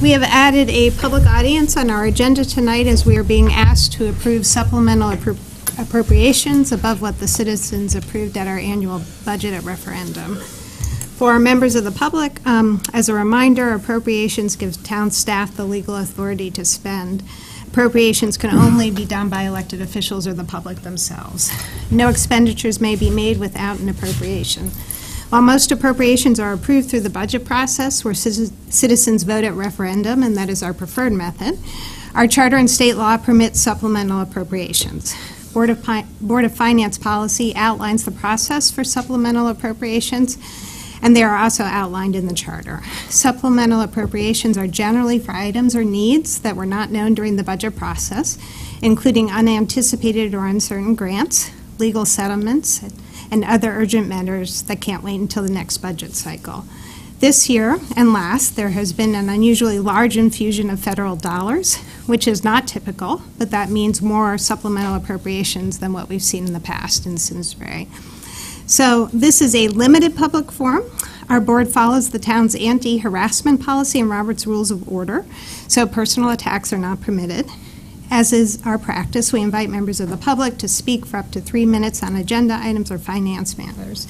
We have added a public audience on our agenda tonight as we are being asked to approve supplemental appropriations above what the citizens approved at our annual budget referendum. For our members of the public, as a reminder, appropriations give town staff the legal authority to spend. Appropriations can only be done by elected officials or the public themselves. No expenditures may be made without an appropriation. While most appropriations are approved through the budget process, where citizens vote at referendum, and that is our preferred method, our charter and state law permit supplemental appropriations. Board of Finance policy outlines the process for supplemental appropriations, and they are also outlined in the charter. Supplemental appropriations are generally for items or needs that were not known during the budget process, including unanticipated or uncertain grants, legal settlements, and other urgent matters that can't wait until the next budget cycle. This year and last, there has been an unusually large infusion of federal dollars, which is not typical, but that means more supplemental appropriations than what we've seen in the past in Simsbury. So this is a limited public forum. Our board follows the town's anti-harassment policy and Robert's Rules of Order, so personal attacks are not permitted. As is our practice, we invite members of the public to speak for up to 3 minutes on agenda items or finance matters.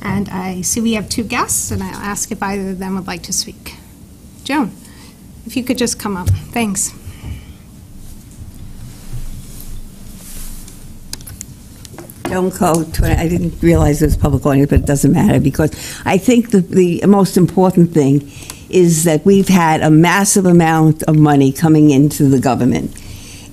And I see we have two guests, and I'll ask if either of them would like to speak. Joan, if you could just come up. Thanks. Joan Coe, I didn't realize it was public audience, but it doesn't matter, because I think the most important thing is that we've had a massive amount of money coming into the government.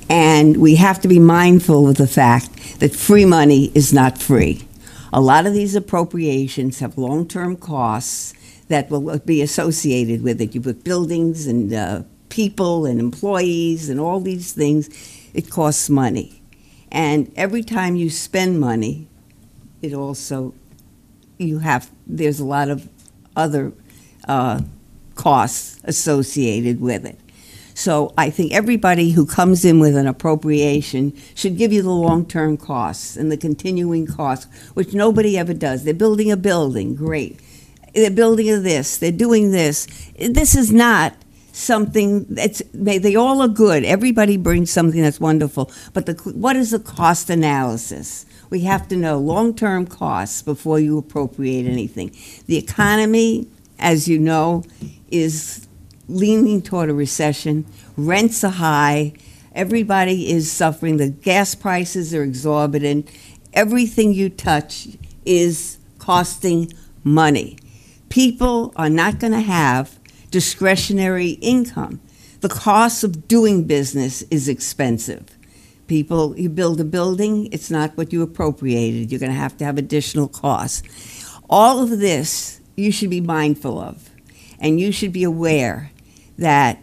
And we have to be mindful of the fact that free money is not free. A lot of these appropriations have long-term costs that will be associated with it. You put buildings and people and employees and all these things, it costs money. And every time you spend money, it also, there's a lot of other costs associated with it. So I think everybody who comes in with an appropriation should give you the long-term costs and the continuing costs, which nobody ever does. They're building a building, great. They're building this, they're doing this. This is not something they all are good. Everybody brings something that's wonderful. But what is the cost analysis? We have to know long-term costs before you appropriate anything. The economy, as you know, is leaning toward a recession. Rents are high. Everybody is suffering. The gas prices are exorbitant. Everything you touch is costing money. People are not going to have discretionary income. The cost of doing business is expensive. People, you build a building, it's not what you appropriated. You're going to have additional costs. All of this you should be mindful of, and you should be aware that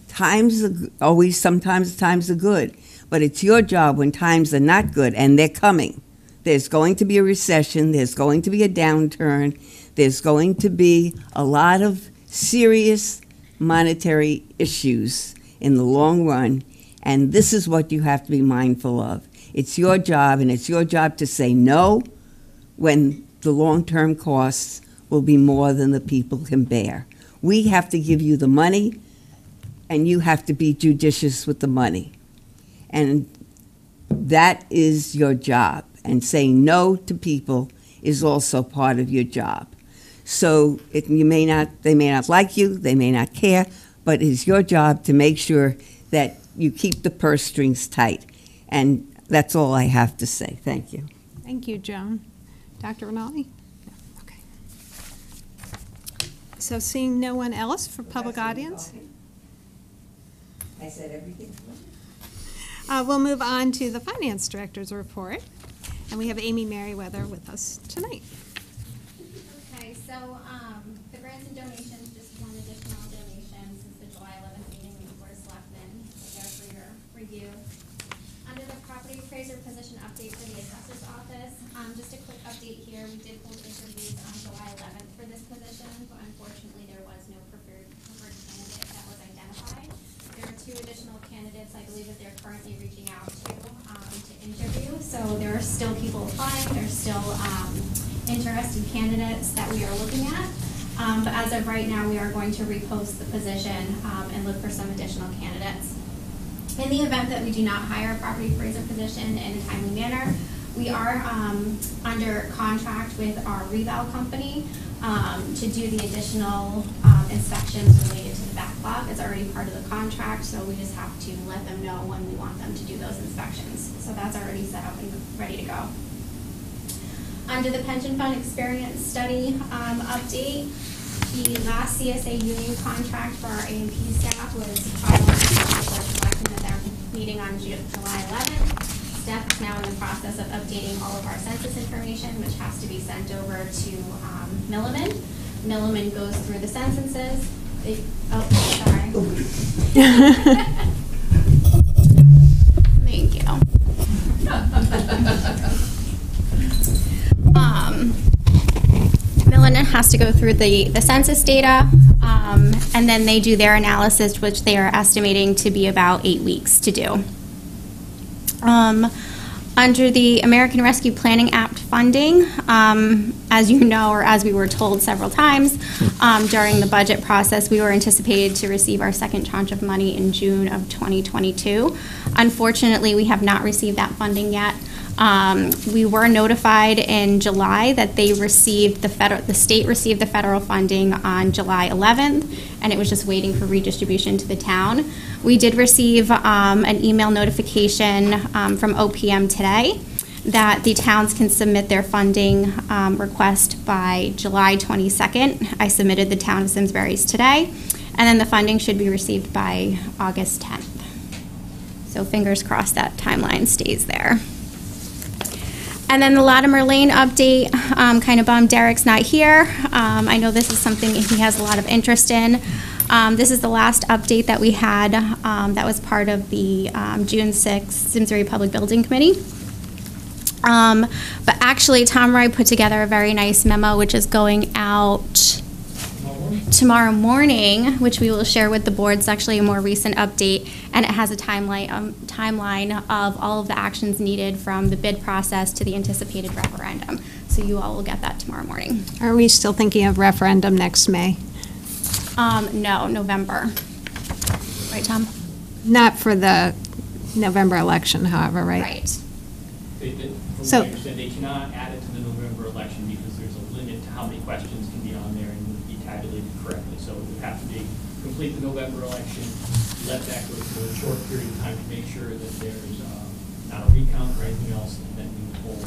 sometimes times are good, but it's your job when times are not good, and they're coming. There's going to be a recession, there's going to be a downturn, there's going to be a lot of serious monetary issues in the long run, and this is what you have to be mindful of. It's your job, and it's your job to say no when the long-term costs will be more than the people can bear. We have to give you the money, and you have to be judicious with the money. And that is your job, and saying no to people is also part of your job. So they may not like you, they may not care, but it's your job to make sure that you keep the purse strings tight. And that's all I have to say. Thank you. Thank you, Joan. Dr. Rinaldi? No. Okay. So seeing no one else for public audience? I said everything. We'll move on to the Finance Director's report. And we have Amy Merriweather with us tonight. So the grants and donations, just one additional donation since the July 11th meeting with the Board of Selectmen. There for your review. Under the property appraiser position update for the assessor's office, just a quick update here. We did hold interviews on July 11th for this position, but unfortunately there was no preferred candidate that was identified. There are 2 additional candidates I believe that they're currently reaching out to interview. So there are still people applying. There's still interested candidates that we are looking at. But as of right now, we are going to repost the position and look for some additional candidates. In the event that we do not hire a property appraiser position in a timely manner, we are under contract with our reval company to do the additional inspections related to the backlog. It's already part of the contract, so we just have to let them know when we want them to do those inspections. So that's already set up and ready to go. Under the pension fund experience study update, the last CSA union contract for our A&P staff was filed at their meeting on July 11th. Staff is now in the process of updating all of our census information, which has to be sent over to Milliman. Milliman goes through the censuses. Sorry. Thank you. Milliman has to go through the census data, and then they do their analysis, which they are estimating to be about 8 weeks to do. Under the American Rescue Planning Act funding, as you know, or as we were told several times during the budget process, we were anticipated to receive our second tranche of money in June of 2022. Unfortunately, we have not received that funding yet. We were notified in July that they received the state received the federal funding on July 11th, and it was just waiting for redistribution to the town. We did receive an email notification from OPM today that the towns can submit their funding request by July 22nd. I submitted the town of Simsbury's today, and then the funding should be received by August 10th. So fingers crossed that timeline stays there. And then the Latimer Lane update, kind of bummed Derek's not here. I know this is something he has a lot of interest in. This is the last update that we had that was part of the June 6th Simsbury Public Building Committee. But actually, Tom Roy put together a very nice memo, which is going out tomorrow morning, which we will share with the board. It's actually a more recent update, and it has a timeline of all of the actions needed from the bid process to the anticipated referendum. So you all will get that tomorrow morning. Are we still thinking of referendum next May? No, November. Right, Tom? Not for the November election, however, right? Right. From So- what I understand, they cannot add it to the November election because there's a limit to how many questions can be on there and would be tabulated correctly. So it would have to be complete the November election, let that go through a short period of time to make sure that there's not a recount or anything else, and then we would hold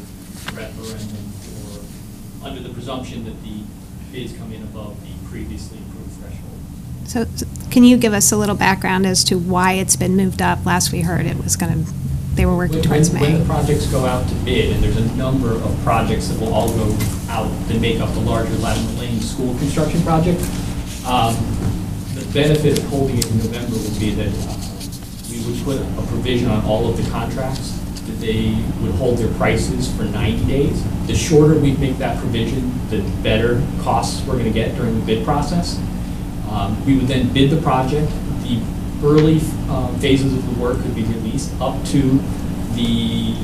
referendum for, under the presumption that the bids come in above the previously approved threshold. So can you give us a little background as to why it's been moved up? Last we heard it was going to, they were working towards May. When the projects go out to bid, and there's a number of projects that will all go out that make up the larger Latimer Lane school construction project, the benefit of holding it in November would be that we would put a provision on all of the contracts that they would hold their prices for 90 days. The shorter we make that provision, the better costs we're going to get during the bid process. We would then bid the project. The early phases of the work could be released up to the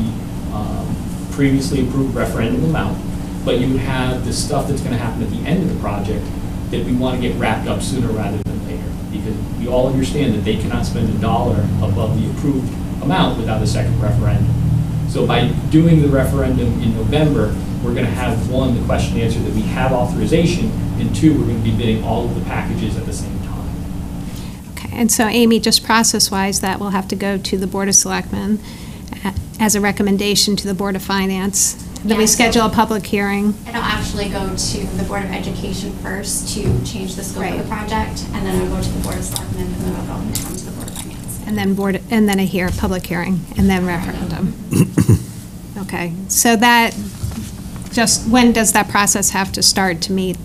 previously approved referendum amount, but you would have the stuff that's going to happen at the end of the project that we want to get wrapped up sooner rather than later, because we all understand that they cannot spend $1 above the approved amount without a second referendum. So by doing the referendum in November, we're going to have, one, the question answered that we have authorization, and two, we're going to be bidding all of the packages at the same time. Okay, and so Amy, just process-wise, that will have to go to the Board of Selectmen as a recommendation to the Board of Finance. Then we Yes. schedule a public hearing. It'll actually go to the Board of Education first to change the scope of Right. the project, and then it'll go to the Board of Selectmen, and then it'll go down to the Board of Finance. And then a public hearing, and then referendum. Okay, so that, just, when does that process have to start to meet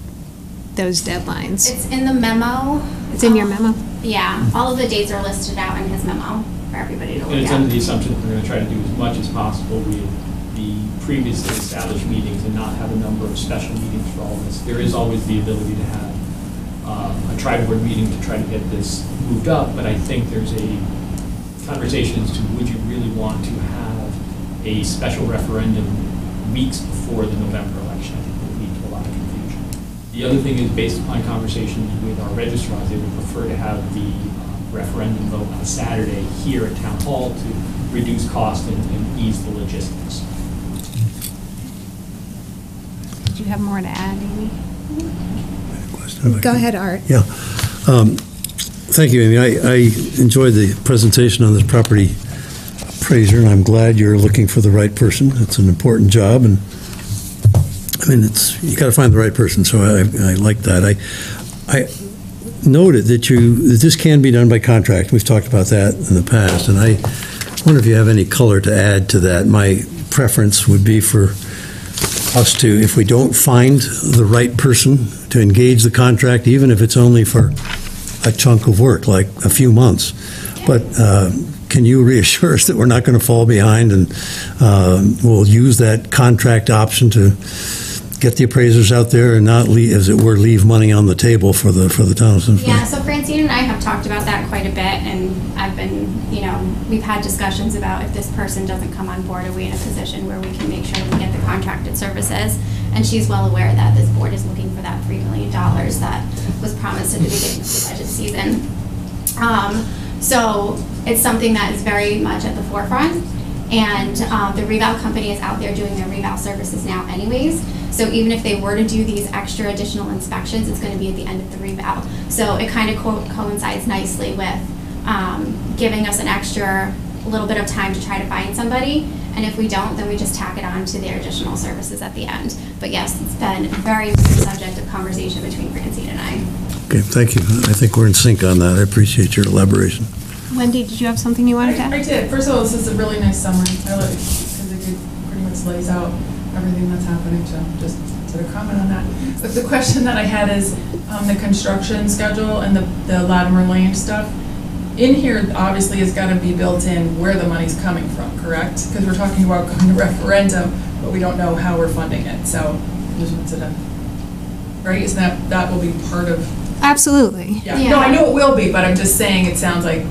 those deadlines? It's in the memo. It's in your memo? Yeah, all of the dates are listed out in his memo for everybody to And look it's under the at. assumption that we're going to try to do as much as possible with the previously established meetings and not have a number of special meetings for all this. There is always the ability to have a tri-board meeting to try to get this moved up, but I think there's a conversation as to would you really want to have a special referendum weeks before the November election. I think would lead to a lot of confusion. The other thing is, based upon conversations with our registrars, they would prefer to have the referendum vote on Saturday here at Town Hall to reduce cost and ease the logistics. Do you have more to add, Amy? Question? Go ahead, Art. Yeah. Thank you, Amy. I enjoyed the presentation on this property appraiser, and I'm glad you're looking for the right person. It's an important job, and I mean, you got to find the right person, so I like that. I noted that this can be done by contract. We've talked about that in the past, and I wonder if you have any color to add to that. My preference would be for us to, if we don't find the right person, to engage the contract, even if it's only for a chunk of work, like a few months. But can you reassure us that we're not going to fall behind, and we'll use that contract option to get the appraisers out there and not, as it were, leave money on the table for the town of Simsbury? Yeah, so Francine and I have talked about that quite a bit, and I've been, we've had discussions about if this person doesn't come on board, are we in a position where we can make sure we get the contracted services? And she's well aware that this board is looking for that $3 million that was promised at the beginning of the budget season. So it's something that is very much at the forefront, and the reval company is out there doing their reval services now anyways. So even if they were to do these extra additional inspections, it's going to be at the end of the reval. So it kind of coincides nicely with giving us an extra little bit of time to try to find somebody. And if we don't, then we just tack it on to their additional services at the end. But yes, it's been very much a subject of conversation between Francine and I. Okay, thank you. I think we're in sync on that. I appreciate your elaboration. Wendy, did you have something you wanted to add? I did. First of all, this is a really nice summary. I like it because it pretty much lays out everything that's happening, so just sort of comment on that. But the question that I had is the construction schedule and the Latimer Lane stuff. In here, obviously, it's got to be built in where the money's coming from, correct? Because we're talking about going to referendum, but we don't know how we're funding it. So I just wanted to, right? Isn't that will be part of? Absolutely. Yeah. No, I know it will be, but I'm just saying it sounds like,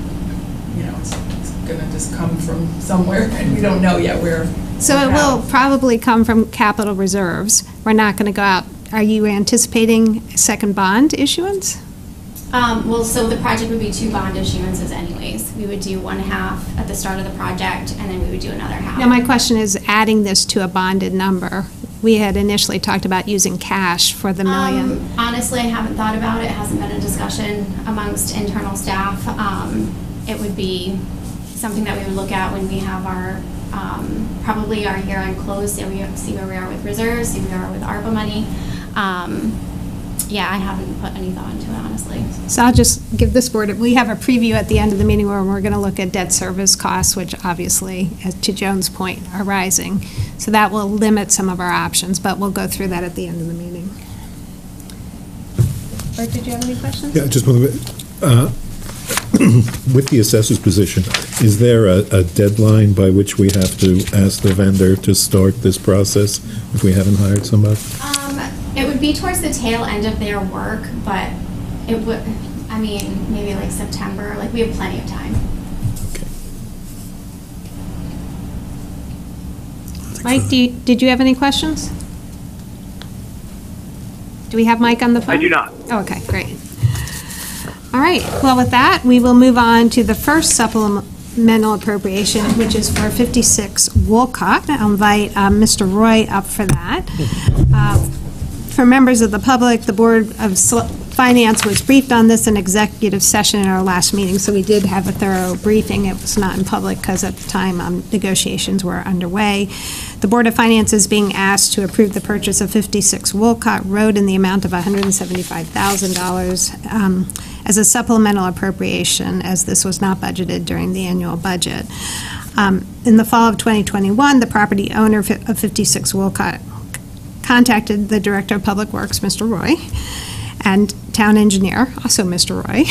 it's going to just come from somewhere, and we don't know yet where. So it will probably come from capital reserves. We're not going to go out. Are you anticipating a second bond issuance? Well, so the project would be 2 bond issuances anyways. We would do 1/2 at the start of the project, and then we would do another half. Now, my question is adding this to a bonded number. We had initially talked about using cash for the $1 million. Honestly, I haven't thought about it. It hasn't been a discussion amongst internal staff. It would be something that we would look at when we have our, probably our year-end close, see where we are with reserves, see where we are with ARPA money. Yeah, I haven't put any thought into it, honestly. So I'll just give this board, we have a preview at the end of the meeting where we're going to look at debt service costs, which obviously, as to Joan's point, are rising. So that will limit some of our options, but we'll go through that at the end of the meeting. Bert, did you have any questions? Yeah, just one bit. With the assessor's position, is there a deadline by which we have to ask the vendor to start this process if we haven't hired somebody? It would be towards the tail end of their work, but it would, maybe like September, like we have plenty of time. Okay. Mike, did you have any questions? Do we have Mike on the phone? I do not. Oh, okay, great. All right, well, with that, we will move on to the first supplemental appropriation, which is for 56 Wolcott. I'll invite Mr. Roy up for that. For members of the public, the Board of Finance was briefed on this in executive session in our last meeting, so we did have a thorough briefing. It was not in public because at the time negotiations were underway. The Board of Finance is being asked to approve the purchase of 56 Wolcott Road in the amount of $175,000 as a supplemental appropriation, as this was not budgeted during the annual budget. In the fall of 2021, the property owner of 56 Wolcott contacted the Director of Public Works, Mr. Roy, and Town Engineer, also Mr. Roy,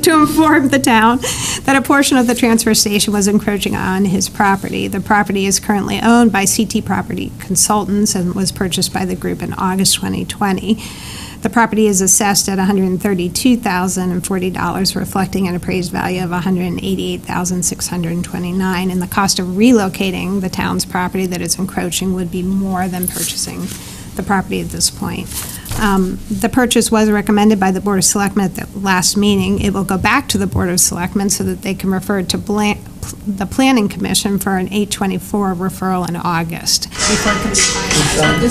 to inform the town that a portion of the transfer station was encroaching on his property. The property is currently owned by CT Property Consultants and was purchased by the group in August 2020. The property is assessed at $132,040, reflecting an appraised value of $188,629, and the cost of relocating the town's property that is encroaching would be more than purchasing the property at this point. The purchase was recommended by the Board of Selectmen at the last meeting. It will go back to the Board of Selectmen so that they can refer it to the Planning Commission for an 824 referral in August before it can be finalized.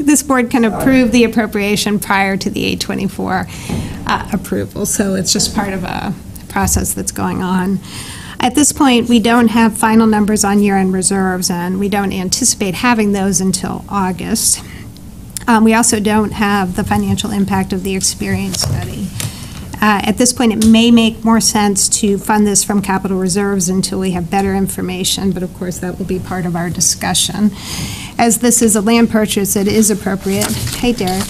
This board can approve the appropriation prior to the 824 approval. So it's just part of a process that's going on. At this point, we don't have final numbers on year-end reserves, and we don't anticipate having those until August. We also don't have the financial impact of the experience study. At this point, it may make more sense to fund this from capital reserves until we have better information, but of course, that will be part of our discussion. As this is a land purchase, it is appropriate, hey Derek,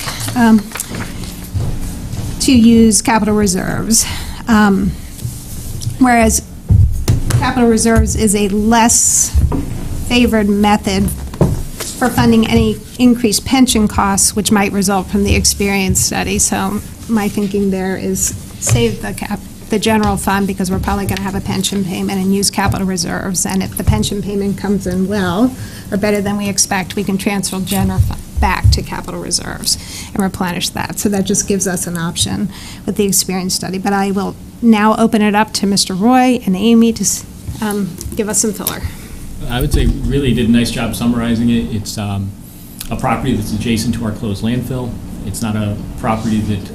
to use capital reserves. Whereas capital reserves is a less favored method for funding any increased pension costs, which might result from the experience study. So my thinking there is save the general fund, because we're probably going to have a pension payment, and use capital reserves. And if the pension payment comes in well, or better than we expect, we can transfer general fund back to capital reserves and replenish that. So that just gives us an option with the experience study. But I will now open it up to Mr. Roy and Amy to give us some filler. I would say really did a nice job summarizing it. It's a property that's adjacent to our closed landfill. It's not a property that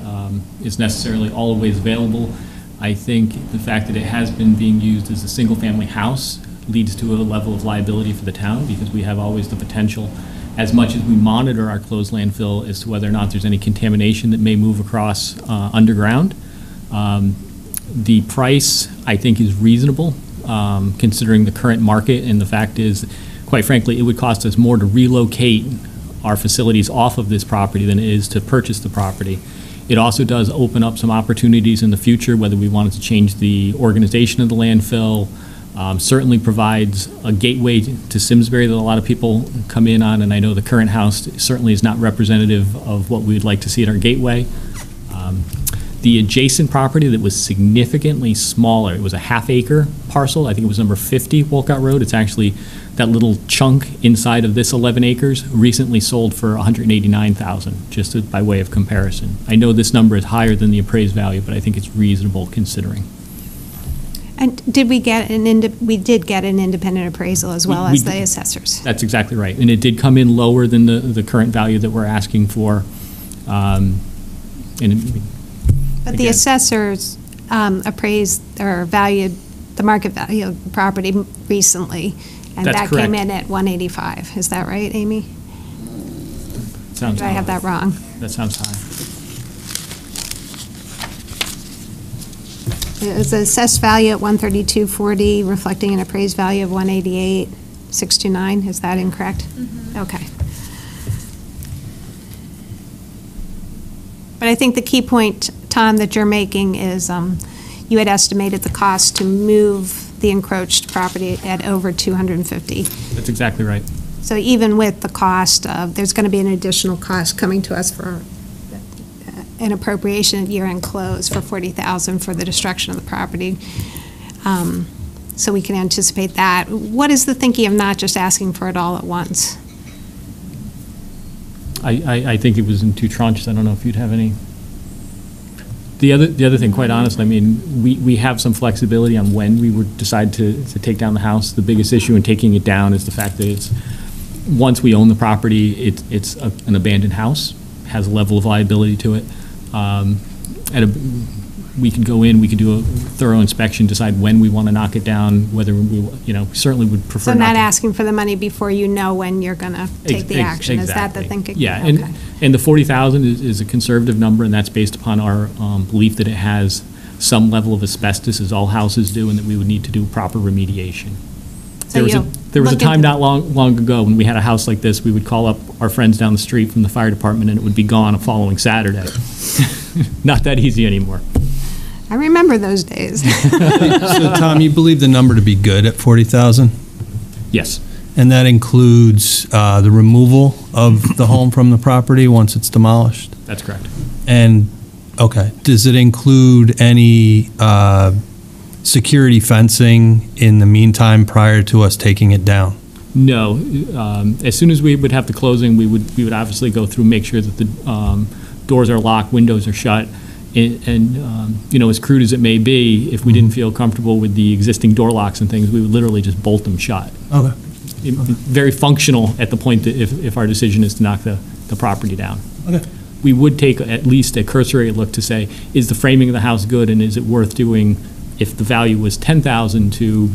is necessarily always available. I think the fact that it has been being used as a single-family house leads to a level of liability for the town, because we have always the potential, as much as we monitor our closed landfill, as to whether or not there's any contamination that may move across underground. The price, I think, is reasonable, considering the current market, and the fact is, quite frankly, it would cost us more to relocate our facilities off of this property than it is to purchase the property. It also does open up some opportunities in the future, whether we wanted to change the organization of the landfill. Certainly provides a gateway to Simsbury that a lot of people come in on, and I know the current house certainly is not representative of what we would like to see at our gateway. The adjacent property that was significantly smaller, it was a half-acre parcel. I think it was number 50 Wolcott Road. It's actually that little chunk inside of this 11 acres, recently sold for $189,000, just by way of comparison. I know this number is higher than the appraised value, but I think it's reasonable considering. And did we get we did get an independent appraisal as well as the assessors? That's exactly right. And it did come in lower than the current value that we're asking for. But the assessors appraised or valued the market value of the property recently, and That's that correct. came in at 185. Is that right, Amy? Sounds Did I have that wrong? That sounds high. It was an assessed value at 132.40, reflecting an appraised value of 188.629. Is that incorrect? Mm-hmm. Okay. But I think the key point, Tom, that you're making is you had estimated the cost to move the encroached property at over $250. That's exactly right. So even with the cost of, there's going to be an additional cost coming to us for an appropriation at year-end close for $40,000 for the destruction of the property. So we can anticipate that. What is the thinking of not just asking for it all at once? I think it was in two tranches. I don't know if you'd have any. The other thing, quite honestly, I mean, we have some flexibility on when we would decide to take down the house. The biggest issue in taking it down is the fact that it's, once we own the property, it's an abandoned house, has a level of liability to it. We can go in, we can do a thorough inspection, decide when we want to knock it down, whether we, certainly would prefer So not to. asking for the money before you know when you're going to take the action. Is that the thinking? Yeah, Okay. and the $40,000 is a conservative number, and that's based upon our belief that it has some level of asbestos, as all houses do, and that we would need to do proper remediation. So There was a time not long ago when we had a house like this, we would call up our friends down the street from the fire department, and it would be gone the following Saturday. Not that easy anymore. I remember those days. So, Tom, you believe the number to be good at 40,000? Yes. And that includes the removal of the home from the property once it's demolished? That's correct. And, okay, does it include any security fencing in the meantime prior to us taking it down? No. As soon as we would have the closing, we would obviously go through, make sure that the doors are locked, windows are shut, and as crude as it may be, if we didn't feel comfortable with the existing door locks and things, we would literally just bolt them shut. Okay. Very functional at the point that if our decision is to knock the property down. Okay. We would take at least a cursory look to say, is the framing of the house good, and is it worth doing, if the value was $10,000, to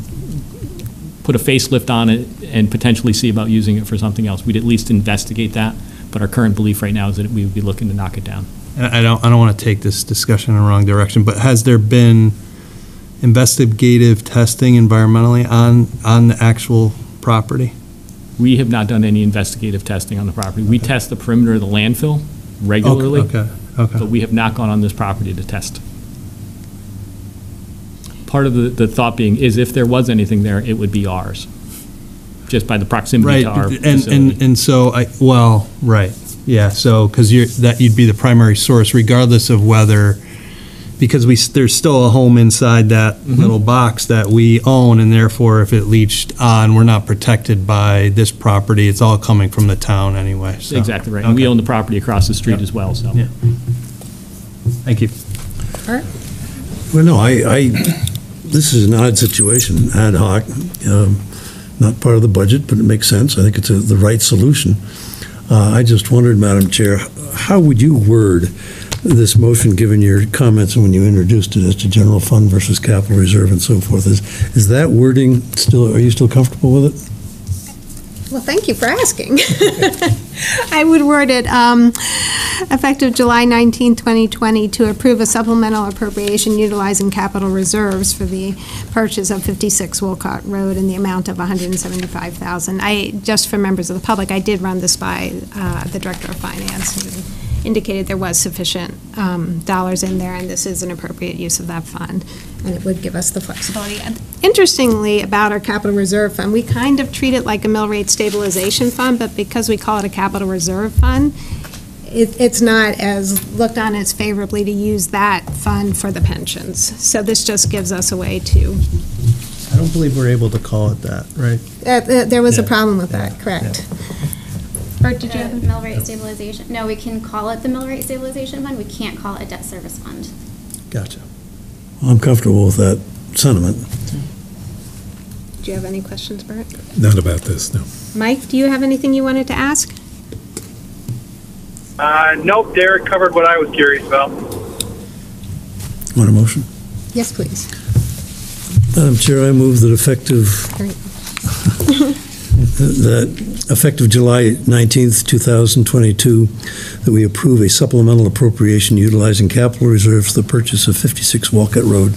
put a facelift on it and potentially see about using it for something else. We'd at least investigate that, but our current belief right now is that we would be looking to knock it down. And I don't want to take this discussion in the wrong direction, but has there been investigative testing environmentally on the actual property? We have not done any investigative testing on the property. We test the perimeter of the landfill regularly, Okay. but we have not gone on this property to test. Part of the thought being is if there was anything there, it would be ours, just by the proximity to our facility. And so right, yeah. So because you'd be the primary source, regardless of whether, because there's still a home inside that little box that we own, and therefore, if it leached on, we're not protected by this property. It's all coming from the town anyway. So. Exactly right. And we own the property across the street as well. So. Yeah. Thank you. Art? Well, no, this is an odd situation, ad hoc, not part of the budget, but it makes sense. I think it's the right solution. I just wondered, Madam Chair, how would you word this motion, given your comments when you introduced it as to general fund versus capital reserve and so forth? Is that wording are you still comfortable with it? Well, thank you for asking. I would word it effective July 19, 2020, to approve a supplemental appropriation utilizing capital reserves for the purchase of 56 Wolcott Road in the amount of $175,000. Just for members of the public, I did run this by the Director of Finance, who indicated there was sufficient dollars in there, and this is an appropriate use of that fund, and it would give us the flexibility. And interestingly, about our capital reserve fund, we kind of treat it like a mill rate stabilization fund, but because we call it a capital reserve fund, it's not as looked on as favorably to use that fund for the pensions. So this just gives us a way to. I don't believe we're able to call it that, right? There was a problem with that, correct. Bert, did you have Mill rate stabilization? No, we can call it the mill rate stabilization fund. We can't call it a debt service fund. Gotcha. Well, I'm comfortable with that sentiment. Do you have any questions, Bert? Not about this, no. Mike, do you have anything you wanted to ask? Nope, Derek covered what I was curious about. Want a motion? Yes, please. Madam Chair, I move that effective July 19th, 2022, that we approve a supplemental appropriation utilizing capital reserves for the purchase of 56 Walcott Road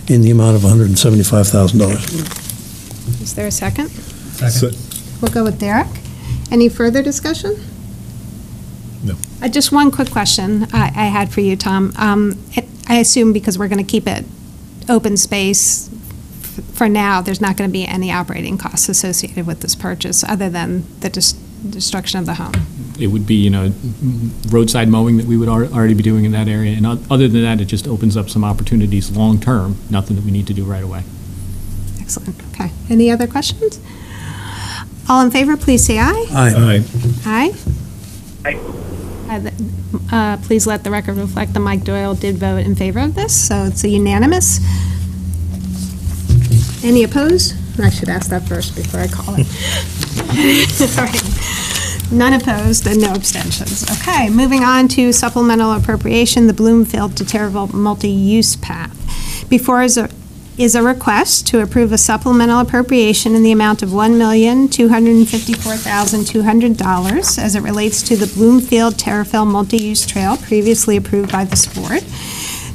in the amount of $175,000. Is there a second? So- We'll go with Derek. Any further discussion? No. Just one quick question I had for you, Tom. I assume because we're going to keep it open space for now, there's not going to be any operating costs associated with this purchase other than the destruction of the home. It would be, roadside mowing that we would already be doing in that area. And other than that, it just opens up some opportunities long-term, nothing that we need to do right away. Excellent. Okay. Any other questions? All in favor, please say aye. Aye. Aye. Aye. Please let the record reflect that Mike Doyle did vote in favor of this, so it's a unanimous. Any opposed? I should ask that first before I call it. All right. None opposed and no abstentions. Okay, moving on to supplemental appropriation, the Bloomfield to Terrible multi-use path. Before is a request to approve a supplemental appropriation in the amount of $1,254,200 as it relates to the Bloomfield Terriffill multi-use trail previously approved by this board.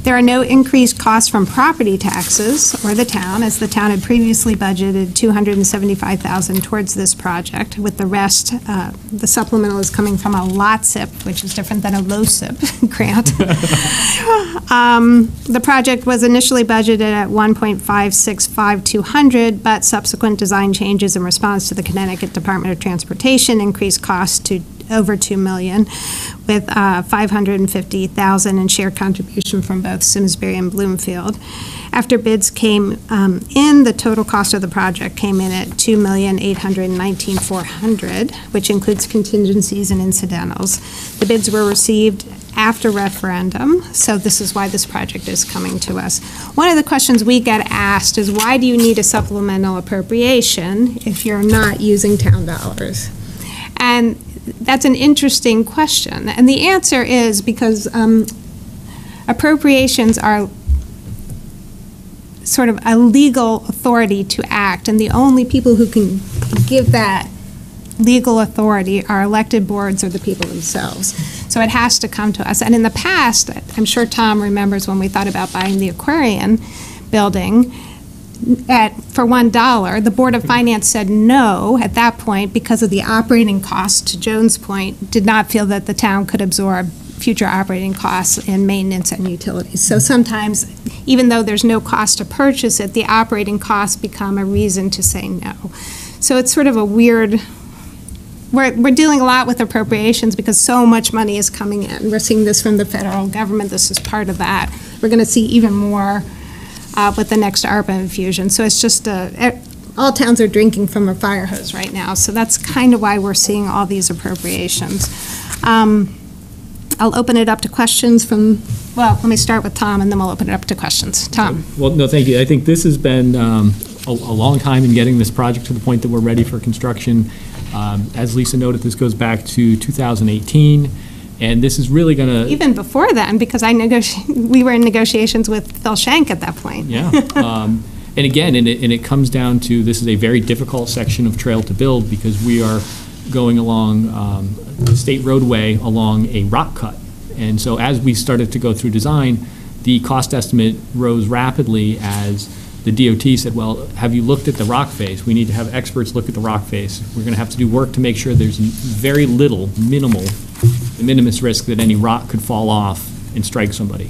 There are no increased costs from property taxes or the town, as the town had previously budgeted $275,000 towards this project. With the rest, the supplemental is coming from a lot SIP, which is different than a low SIP grant. The project was initially budgeted at $1.565,200, but subsequent design changes in response to the Connecticut Department of Transportation increased costs to over 2 million, with 550,000 in share contribution from both Simsbury and Bloomfield. After bids came in, the total cost of the project came in at $2,819,400, which includes contingencies and incidentals. The bids were received after referendum, so this is why this project is coming to us. One of the questions we get asked is, why do you need a supplemental appropriation if you're not using town dollars? And that's an interesting question. And the answer is because appropriations are sort of a legal authority to act, and the only people who can give that legal authority are elected boards or the people themselves. So it has to come to us. And in the past, I'm sure Tom remembers when we thought about buying the Aquarian building for $1, the Board of Finance said no at that point because of the operating costs, to Joan's point, did not feel that the town could absorb future operating costs in maintenance and utilities. So sometimes, even though there's no cost to purchase it, the operating costs become a reason to say no. So it's sort of a weird, we're dealing a lot with appropriations because so much money is coming in. We're seeing this from the federal government. This is part of that. We're going to see even more with the next ARPA infusion. So it's just all towns are drinking from a fire hose right now. So that's kind of why we're seeing all these appropriations. I'll open it up to questions from, well, let me start with Tom, and then we'll open it up to questions. Tom. Well, no, thank you. I think this has been a long time in getting this project to the point that we're ready for construction. As Lisa noted, this goes back to 2018, and this is really going to... Even before then, because we were in negotiations with Phil Shank at that point. Yeah. And again, and it comes down to, this is a very difficult section of trail to build because we are going along the state roadway along a rock cut. And so as we started to go through design, the cost estimate rose rapidly as the DOT said, well, have you looked at the rock face? We need to have experts look at the rock face. We're going to have to do work to make sure there's very little, minimus risk that any rock could fall off and strike somebody.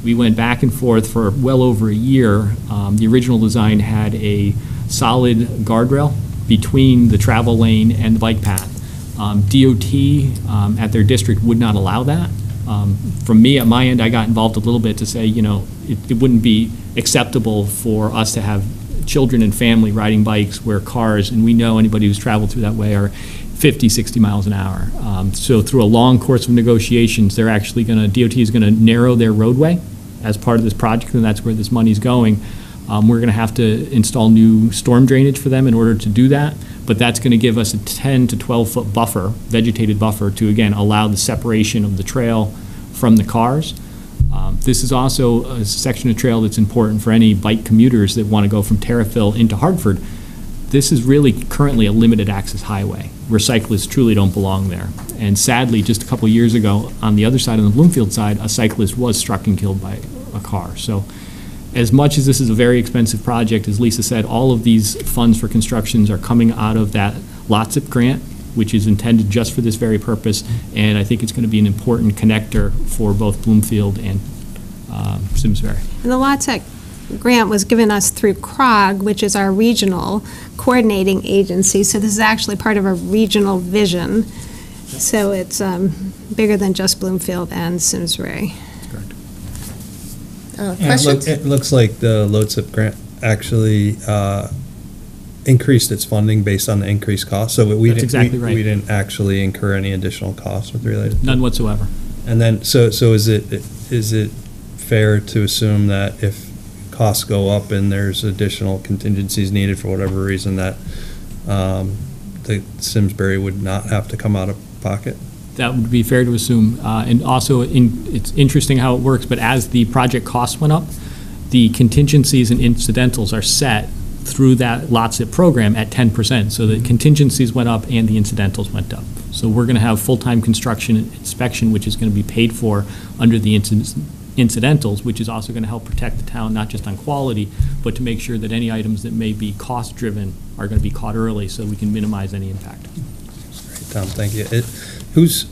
We went back and forth for well over a year. The original design had a solid guardrail between the travel lane and the bike path. DOT at their district would not allow that. From me, at my end, I got involved a little bit to say, you know, it wouldn't be acceptable for us to have children and family riding bikes where cars, and we know anybody who's traveled through that way, are 50, 60 miles an hour. So through a long course of negotiations, they're actually DOT is going to narrow their roadway as part of this project, and that's where this money's going. We're going to have to install new storm drainage for them in order to do that, but that's going to give us a 10 to 12-foot buffer, vegetated buffer, to, again, allow the separation of the trail from the cars. This is also a section of trail that's important for any bike commuters that want to go from Terriffill into Hartford. This is really currently a limited access highway where cyclists truly don't belong there. And sadly, just a couple of years ago, on the other side, on the Bloomfield side, a cyclist was struck and killed by a car. So as much as this is a very expensive project, as Lisa said, all of these funds for constructions are coming out of that LOTSIP grant, which is intended just for this very purpose, and I think it's going to be an important connector for both Bloomfield and Simsbury. And the LOTSIP grant was given us through CROG, which is our regional coordinating agency, so this is actually part of a regional vision. So it's bigger than just Bloomfield and Simsbury. Correct. Questions? It looks like the LOTSIP grant actually increased its funding based on the increased cost. So That's exactly right. We didn't actually incur any additional costs with related. None whatsoever. And then, so is it fair to assume that if costs go up and there's additional contingencies needed for whatever reason, that the Simsbury would not have to come out of pocket? That would be fair to assume. And also, it's interesting how it works, but as the project costs went up, the contingencies and incidentals are set through that LOTSIP program at 10%. So the contingencies went up and the incidentals went up. So we're going to have full-time construction inspection, which is going to be paid for under the incidentals, which is also going to help protect the town, not just on quality, but to make sure that any items that may be cost-driven are going to be caught early so we can minimize any impact. Great, Tom, thank you. Who was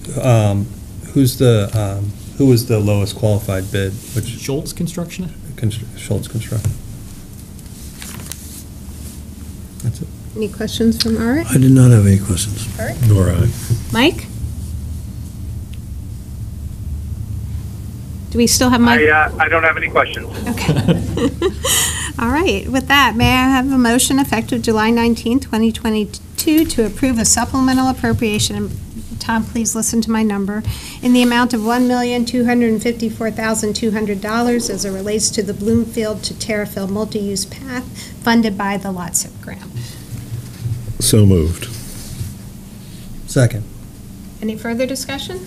the lowest qualified bid? Which Schultz Construction? Schultz Construction. That's it. Any questions from Art? I did not have any questions. Art? Nor I. Mike? Do we still have Mike? I don't have any questions. Okay. All right. With that, may I have a motion effective July 19, 2022 to approve a supplemental appropriation, Tom, please listen to my number, in the amount of $1,254,200 as it relates to the Bloomfield to Terrifill multi-use path funded by the LOTSIP grant. So moved. Second. Any further discussion?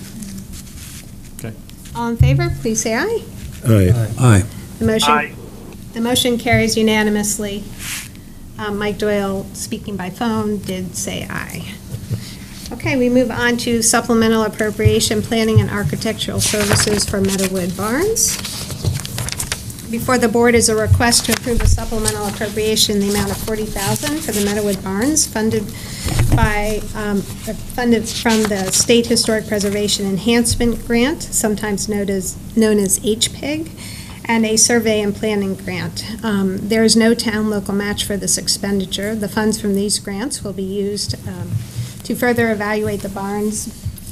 Okay. All in favor, please say aye. Aye. Aye. Aye. The motion carries unanimously. Mike Doyle, speaking by phone, did say aye. Okay, we move on to supplemental appropriation, planning and architectural services for Meadowwood Barns. Before the board is a request to approve a supplemental appropriation in the amount of $40,000 for the Meadowwood Barns, funded from the State Historic Preservation Enhancement Grant, sometimes known as HPIG, and a survey and planning grant. There is no town local match for this expenditure. The funds from these grants will be used to further evaluate the barns,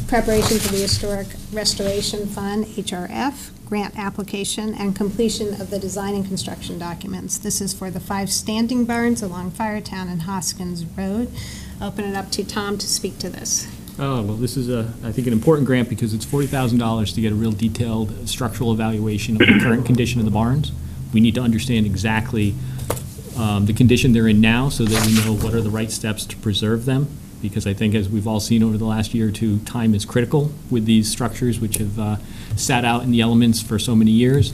preparation for the Historic Restoration Fund, HRF, grant application, and completion of the design and construction documents. This is for the 5 standing barns along Firetown and Hoskins Road. Open it up to Tom to speak to this. Oh, well, this is, I think, an important grant because it's $40,000 to get a real detailed structural evaluation of the current condition of the barns. We need to understand exactly the condition they're in now so that we know what are the right steps to preserve them. Because I think, as we've all seen over the last year or two, time is critical with these structures which have sat out in the elements for so many years.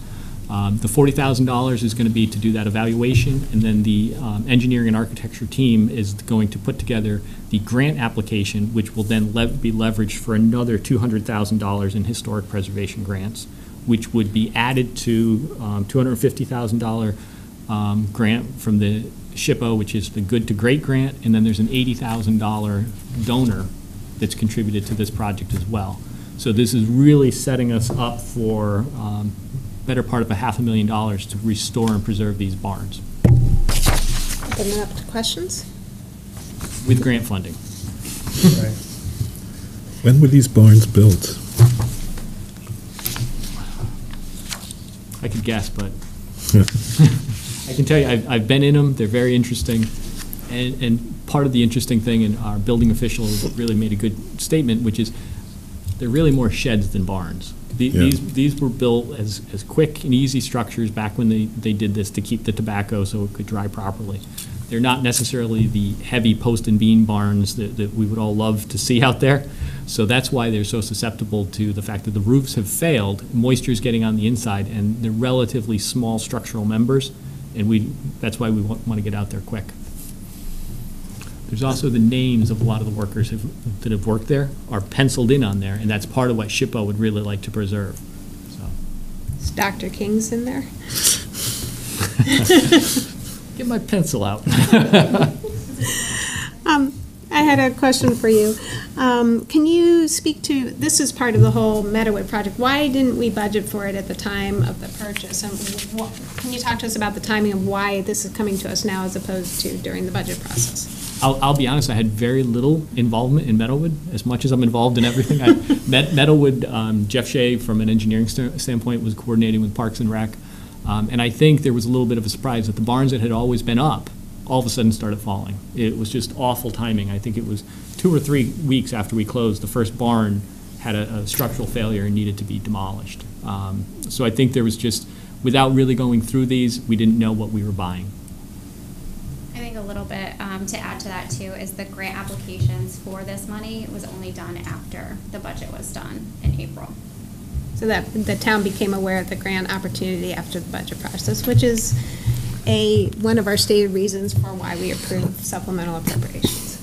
The $40,000 is going to be to do that evaluation, and then the engineering and architecture team is going to put together the grant application, which will then be leveraged for another $200,000 in historic preservation grants, which would be added to $250,000 grant from the SHPO, which is the Good to Great grant, and then there's an $80,000 donor that's contributed to this project as well. So this is really setting us up for better part of $500,000 to restore and preserve these barns. Open it up to questions. With grant funding. Right. When were these barns built? I could guess, but I can tell you, I've been in them. They're very interesting. And part of the interesting thing, and our building official really made a good statement, which is they're really more sheds than barns. These were built as quick and easy structures back when they did this to keep the tobacco so it could dry properly. They're not necessarily the heavy post and beam barns that we would all love to see out there. So that's why they're so susceptible to the fact that the roofs have failed, moisture's getting on the inside, and they're relatively small structural members, and that's why we want to get out there quick. There's also the names of a lot of the workers that have worked there are penciled in on there, and that's part of what SHPO would really like to preserve. So. Is Dr. King's in there? Get my pencil out. I had a question for you. Can you speak to, this is part of the whole Meadowwood project. Why didn't we budget for it at the time of the purchase? And can you talk to us about the timing of why this is coming to us now as opposed to during the budget process? I'll be honest, I had very little involvement in Meadowwood, as much as I'm involved in everything. Meadowwood, Jeff Shea, from an engineering standpoint, was coordinating with Parks and Rec. And I think there was a little bit of a surprise that the barns that had always been up all of a sudden started falling. It was just awful timing. I think it was 2 or 3 weeks after we closed, the first barn had a structural failure and needed to be demolished. So I think there was just, without really going through these, we didn't know what we were buying. I think a little bit to add to that too is the grant applications for this money was only done after the budget was done in April. So that the town became aware of the grant opportunity after the budget process, which is one of our stated reasons for why we approve supplemental appropriations.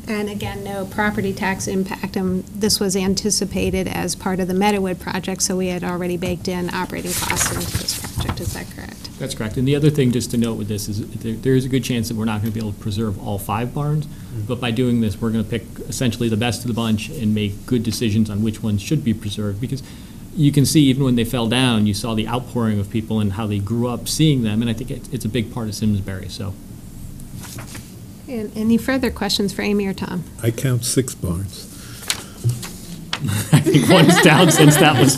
And again, no property tax impact. This was anticipated as part of the Meadowwood project, so we had already baked in operating costs into this project. Is that correct? That's correct. And the other thing just to note with this is there is a good chance that we're not going to be able to preserve all 5 barns, but by doing this, we're going to pick essentially the best of the bunch and make good decisions on which ones should be preserved, because you can see even when they fell down, you saw the outpouring of people and how they grew up seeing them, and I think it's a big part of Simsbury. So. And any further questions for Amy or Tom? I count 6 barns. I think one's down since that was,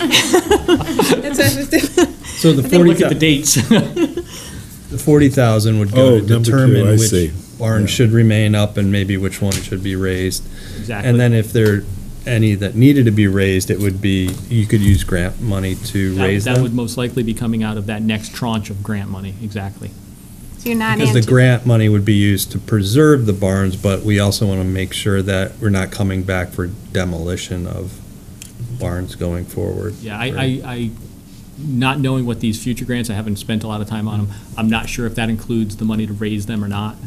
So the I think look at the dates. The 40,000 would go Oh, to number two, determine I which see. barn Yeah. should remain up and maybe which one should be raised. Exactly. And then if there are any that needed to be raised, it would be, you could use grant money to raise That would them. most likely be coming out of that next tranche of grant money, exactly. So you're not Because the anti- grant money would be used to preserve the barns, but we also want to make sure that we're not coming back for demolition of barns going forward. Yeah, I, not knowing what these future grants, I haven't spent a lot of time on them. I'm not sure if that includes the money to raise them or not.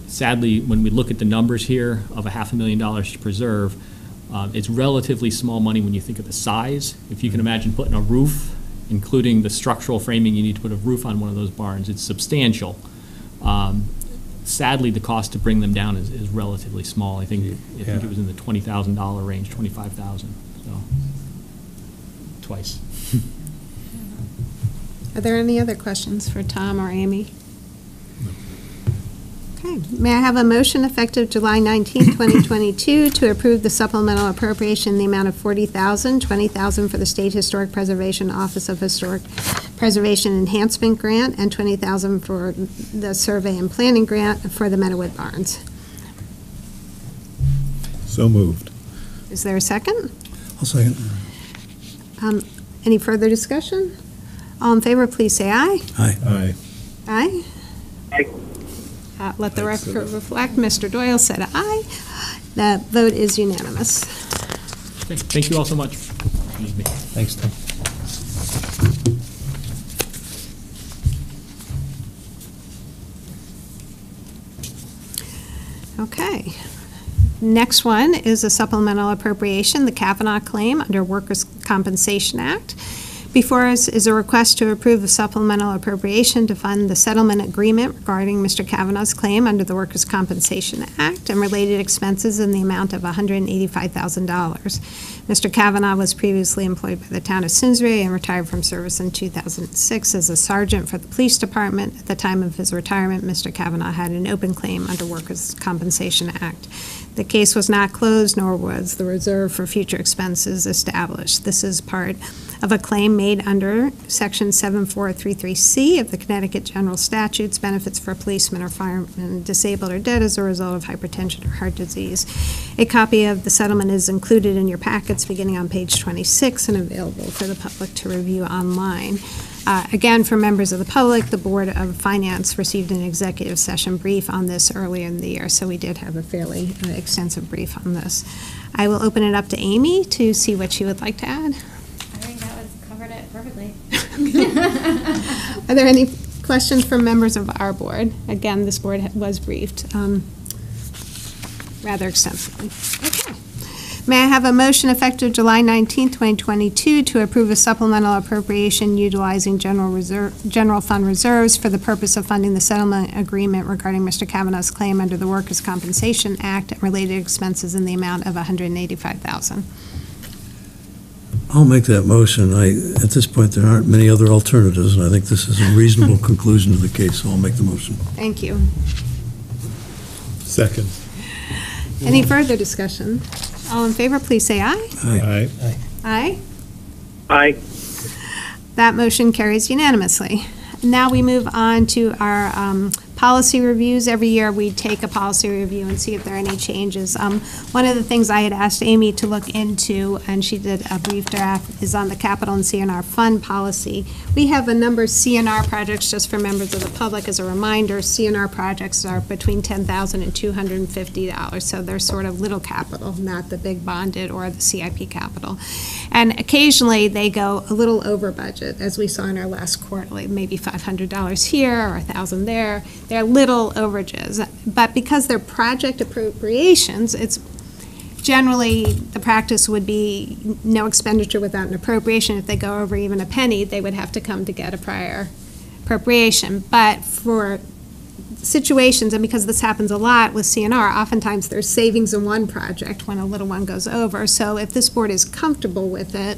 Sadly, when we look at the numbers here of $500,000 to preserve, it's relatively small money when you think of the size. If you can imagine putting a roof, including the structural framing, you need to put a roof on one of those barns, it's substantial. Sadly, the cost to bring them down is relatively small. I think it was in the $20,000 range, $25,000, so, twice. Are there any other questions for Tom or Amy? Okay, may I have a motion effective July 19, 2022, to approve the supplemental appropriation in the amount of $40,000, $20,000 for the State Historic Preservation Office of Historic Preservation Enhancement Grant, and $20,000 for the Survey and Planning Grant for the Meadow Barns. So moved. Is there a second? I'll second. Any further discussion? All in favor, please say aye. Aye. Aye. Aye. Aye. Let the record reflect, Mr. Doyle said aye. The vote is unanimous. Okay, thank you all so much. Excuse me. Thanks, Tom. Okay. Next one is a supplemental appropriation, the Kavanaugh claim under Workers' Compensation Act. Before us is a request to approve a supplemental appropriation to fund the settlement agreement regarding Mr. Kavanaugh's claim under the Workers' Compensation Act and related expenses in the amount of $185,000. Mr. Kavanaugh was previously employed by the town of Simsbury and retired from service in 2006 as a sergeant for the police department. At the time of his retirement, Mr. Kavanaugh had an open claim under Workers' Compensation Act. The case was not closed, nor was the reserve for future expenses established. This is part of a claim made under Section 7433C of the Connecticut General Statutes, benefits for policemen or firemen disabled or dead as a result of hypertension or heart disease. A copy of the settlement is included in your packets beginning on page 26 and available for the public to review online. Again, for members of the public, the Board of Finance received an executive session brief on this earlier in the year, so we did have a fairly extensive brief on this. I will open it up to Amy to see what she would like to add. I think that covered it perfectly. Are there any questions from members of our board? Again, this board was briefed rather extensively. Okay. May I have a motion effective July 19, 2022 to approve a supplemental appropriation utilizing general fund reserves for the purpose of funding the settlement agreement regarding Mr. Kavanaugh's claim under the Workers' Compensation Act and related expenses in the amount of $185,000. I'll make that motion. At this point, there aren't many other alternatives, and I think this is a reasonable conclusion to the case, so I'll make the motion. Thank you. Second. Any further discussion? All in favor, please say aye. Aye. Aye. Aye. That motion carries unanimously. Now we move on to our policy reviews. Every year we take a policy review and see if there are any changes. One of the things I had asked Amy to look into, and she did a brief draft, is on the capital and CNR fund policy. We have a number of CNR projects, just for members of the public as a reminder. CNR projects are between $10,000 and $250, so they're sort of little capital, not the big bonded or the CIP capital. And occasionally they go a little over budget, as we saw in our last quarterly, maybe $500 here or $1,000 there. They're little overages, but because they're project appropriations, it's generally, the practice would be no expenditure without an appropriation. If they go over even a penny, they would have to come to get a prior appropriation. But for situations, and because this happens a lot with CNR, oftentimes there's savings in one project when a little one goes over. So if this board is comfortable with it,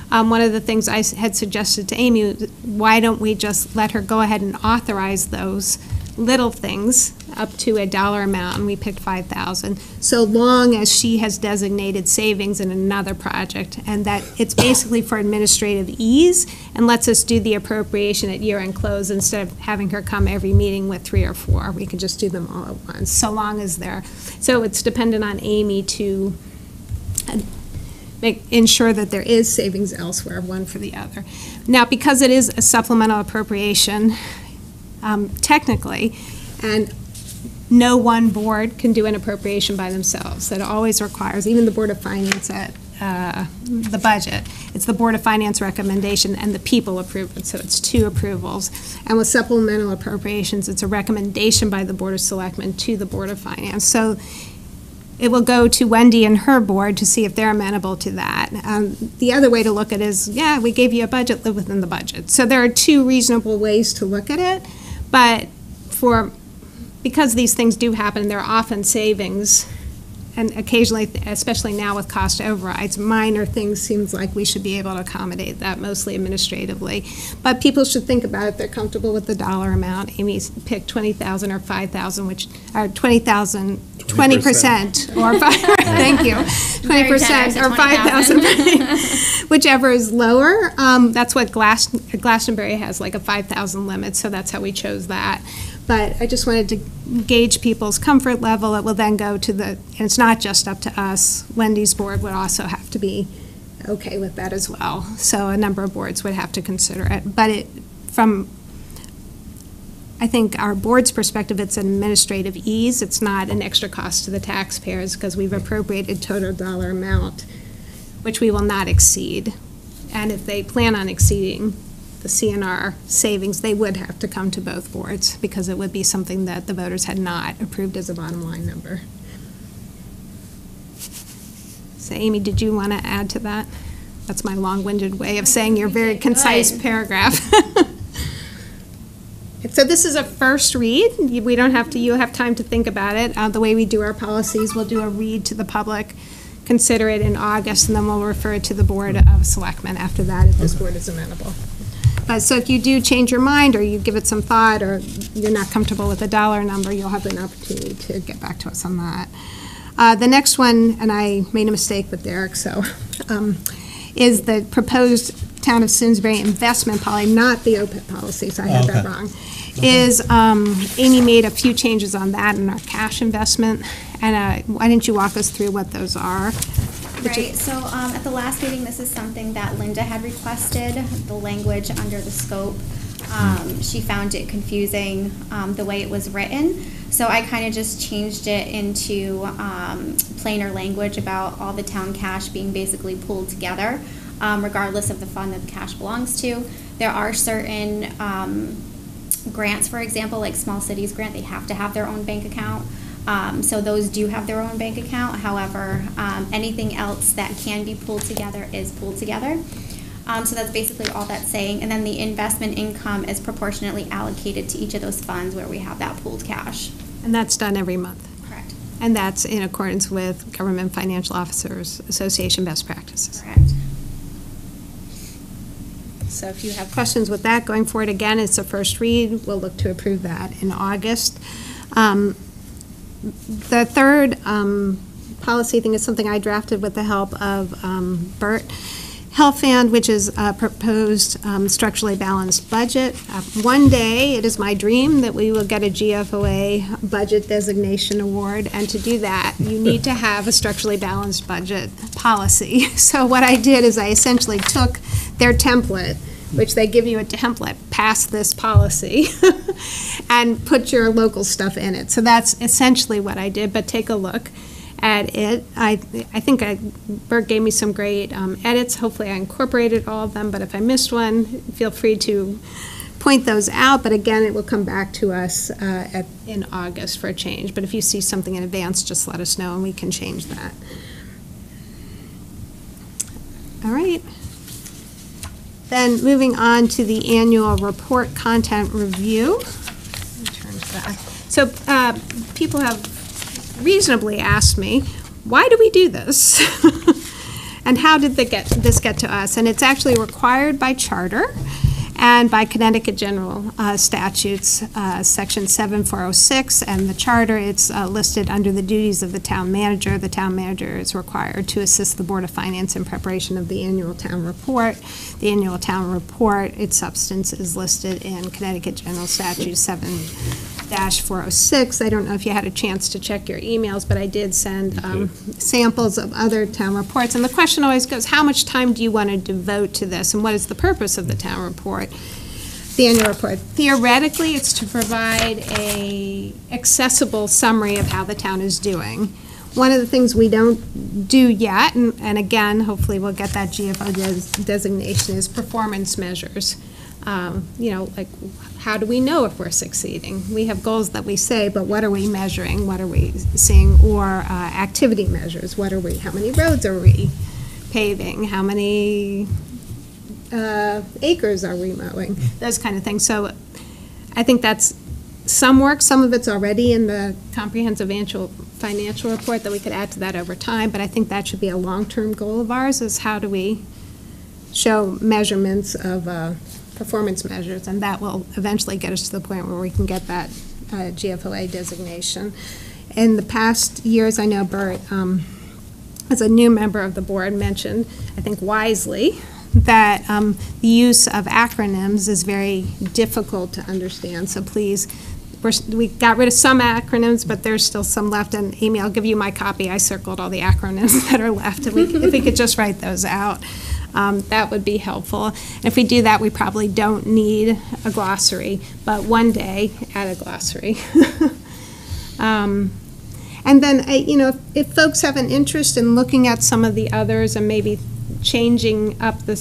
one of the things I had suggested to Amy, why don't we just let her go ahead and authorize those little things up to a dollar amount, and we picked 5,000, so long as she has designated savings in another project, and that it's basically for administrative ease and lets us do the appropriation at year-end close instead of having her come every meeting with 3 or 4. We can just do them all at once, so long as they're, so it's dependent on Amy to ensure that there is savings elsewhere, one for the other. Now, because it is a supplemental appropriation, technically, and no one board can do an appropriation by themselves. That always requires, even the Board of Finance at the budget, it's the Board of Finance recommendation and the people approve it, so it's 2 approvals. And with supplemental appropriations, it's a recommendation by the Board of Selectmen to the Board of Finance. So it will go to Wendy and her board to see if they're amenable to that. The other way to look at it is, yeah, we gave you a budget, live within the budget. So there are 2 reasonable ways to look at it, but because these things do happen, there are often savings, and occasionally, especially now with cost overrides, minor things seems like we should be able to accommodate that, mostly administratively. But people should think about it. They're comfortable with the dollar amount. Amy's picked 20,000 or 5,000, which are 20,000, 20%, or thank you, 20% or 5,000, whichever is lower. That's what Glastonbury has, like a 5,000 limit, so that's how we chose that. But I just wanted to gauge people's comfort level. It will then go to and it's not just up to us. Wendy's board would also have to be okay with that as well. So a number of boards would have to consider it. But from, I think, our board's perspective, it's an administrative ease. It's not an extra cost to the taxpayers because we've appropriated total dollar amount, which we will not exceed. And if they plan on exceeding the CNR savings, they would have to come to both boards because it would be something that the voters had not approved as a bottom line number. So Amy, did you want to add to that? That's my long-winded way of saying your very concise paragraph. So this is a first read. We don't have to, you'll have time to think about it. The way we do our policies, we'll do a read to the public, consider it in August, and then we'll refer it to the Board of Selectmen after that if this board is amenable. So if you do change your mind or you give it some thought or you're not comfortable with the dollar number, you'll have an opportunity to get back to us on that. The next one, and I made a mistake with Derek, so, is the proposed Town of Simsbury investment policy, not the OPEB policy, so I had that wrong. Amy made a few changes on that in our cash investment, and why didn't you walk us through what those are? Right, so at the last meeting, this is something that Linda had requested, the language under the scope. She found it confusing the way it was written, so I kind of just changed it into plainer language about all the town cash being basically pulled together, regardless of the fund that the cash belongs to. There are certain grants, for example, like Small Cities Grant, they have to have their own bank account. So those do have their own bank account. However, anything else that can be pulled together is pulled together. So that's basically all that's saying. And then the investment income is proportionately allocated to each of those funds where we have that pooled cash. And that's done every month. Correct. And that's in accordance with Government Financial Officers Association best practices. Correct. So if you have questions with that going forward, again, it's a first read. We'll look to approve that in August. The third policy thing is something I drafted with the help of Bert. Helfand, which is a proposed structurally balanced budget. One day, it is my dream that we will get a GFOA budget designation award, and to do that, you need to have a structurally balanced budget policy. So what I did is I essentially took their template, which they give you a template, pass this policy, and put your local stuff in it. So that's essentially what I did, but take a look at it. I think Bert gave me some great edits. Hopefully I incorporated all of them, but if I missed one, feel free to point those out. But again, it will come back to us in August for a change. But if you see something in advance, just let us know and we can change that. All right. Then moving on to the annual report content review. Let me turn to that. So people have reasonably asked me, why do we do this? And how did this get to us? And it's actually required by charter. and by Connecticut General Statutes, Section 7406, and the Charter. It's listed under the duties of the town manager. The town manager is required to assist the Board of Finance in preparation of the annual town report. The annual town report, its substance is listed in Connecticut General Statute 7-406. I don't know if you had a chance to check your emails, but I did send samples of other town reports. And the question always goes, how much time do you want to devote to this, and what is the purpose of the town report, the annual report? Theoretically, it's to provide a accessible summary of how the town is doing. One of the things we don't do yet, and again, hopefully we'll get that GFO designation, is performance measures. Like, how do we know if we're succeeding? We have goals that we say, but what are we measuring? What are we seeing? Or activity measures. How many roads are we paving? How many acres are we mowing? Those kind of things. So I think that's some work. Some of it's already in the comprehensive annual financial report that we could add to that over time, but I think that should be a long-term goal of ours, is how do we show measurements of performance measures, and that will eventually get us to the point where we can get that GFOA designation. In the past years, I know Bert, as a new member of the board, mentioned, I think wisely, that the use of acronyms is very difficult to understand. So please, we got rid of some acronyms, but there's still some left. And Amy, I'll give you my copy. I circled all the acronyms that are left. If we could just write those out, that would be helpful. And if we do that, we probably don't need a glossary, but one day add a glossary. And then, if folks have an interest in looking at some of the others and maybe changing up the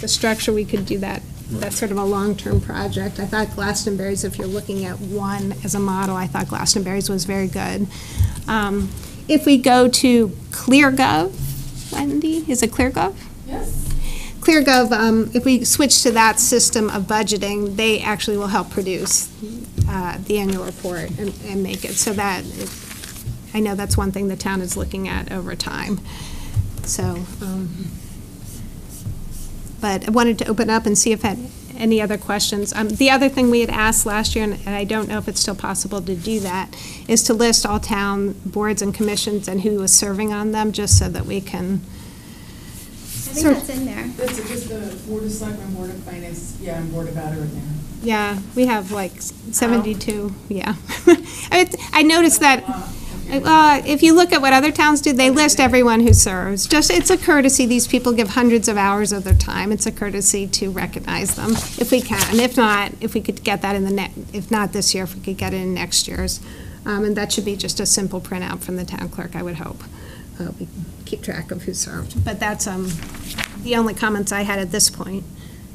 structure, we could do that. That's sort of a long-term project. I thought Glastonbury's, if you're looking at one as a model, I thought Glastonbury's was very good. If we go to ClearGov, Wendy, is it ClearGov? Yes. ClearGov, if we switch to that system of budgeting, they actually will help produce the annual report and make it so that I know that's one thing the town is looking at over time. So, but I wanted to open up and see if had any other questions. The other thing we had asked last year, and I don't know if it's still possible to do that, is to list all town boards and commissions and who was serving on them, just so that we can. I think that's in there. That's just the Board of Selectmen, Board of Finance, and Board of Ed are in there. Yeah, we have like 72, yeah. I noticed that. If you look at what other towns do, they list everyone who serves. It's a courtesy. These people give hundreds of hours of their time. It's a courtesy to recognize them, if we can. If not, if we could get that in if not this year, if we could get it in next year's. And that should be just a simple printout from the town clerk, I would hope. We keep track of who served. But that's the only comments I had at this point,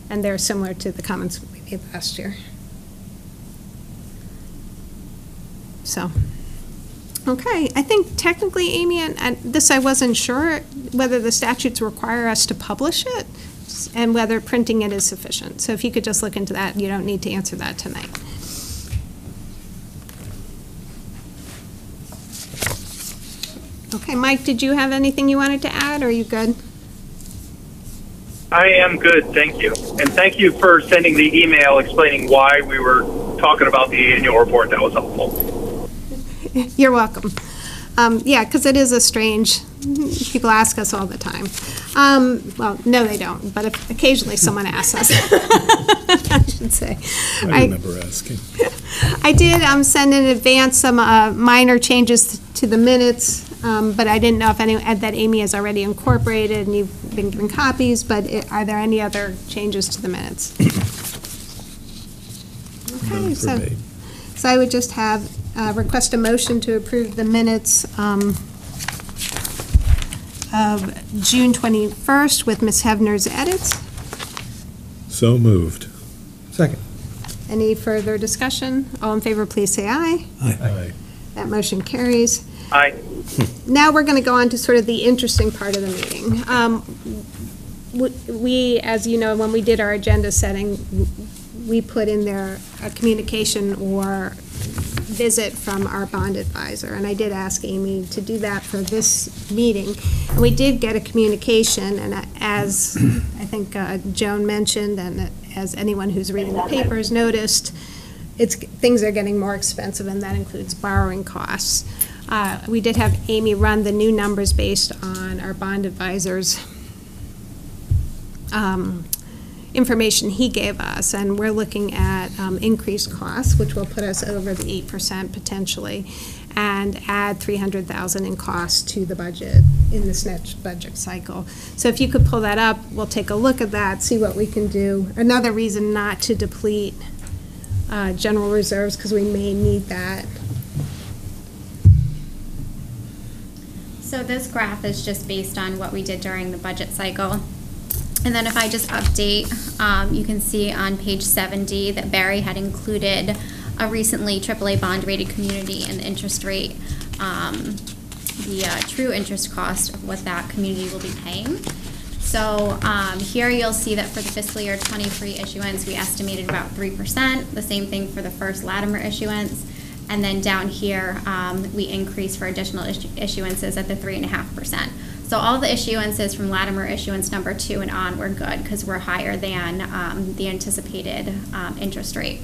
and they're similar to the comments we made last year. So. Okay, I think technically, Amy, and this I wasn't sure whether the statutes require us to publish it and whether printing it is sufficient. So if you could just look into that, you don't need to answer that tonight. Okay, Mike, did you have anything you wanted to add, or are you good? I am good, thank you. And thank you for sending the email explaining why we were talking about the annual report. That was helpful. You're welcome. Yeah, because it is a strange, people ask us all the time. Well, no, they don't, but if occasionally someone asks us, I should say. I remember asking. I did send in advance some minor changes to the minutes, but I didn't know if that Amy has already incorporated, and you've been given copies, but are there any other changes to the minutes? Okay, so I would just have request a motion to approve the minutes of June 21st with Ms. Hebner's edits. So moved. Second. Any further discussion? All in favor, please say aye. Aye. That motion carries. Aye. Now we're going to go on to sort of the interesting part of the meeting. We, as you know, when we did our agenda setting, we put in there a communication or visit from our bond advisor, and I did ask Amy to do that for this meeting. And we did get a communication, and as I think Joan mentioned, and as anyone who's reading the papers noticed, things are getting more expensive, and that includes borrowing costs. We did have Amy run the new numbers based on our bond advisor's information he gave us, and we're looking at increased costs, which will put us over the 8% potentially, and add $300,000 in costs to the budget in this next budget cycle. So if you could pull that up, we'll take a look at that, see what we can do. Another reason not to deplete general reserves, because we may need that. So this graph is just based on what we did during the budget cycle. And then if I just update, you can see on page 70 that Barry had included a recently AAA bond rated community and the interest rate, the true interest cost of what that community will be paying. So here you'll see that for the fiscal year 23 issuance, we estimated about 3%, the same thing for the first Latimer issuance. And then down here, we increased for additional issuances at the 3.5%. So all the issuances from Latimer issuance number 2 and on were good because we're higher than the anticipated interest rate.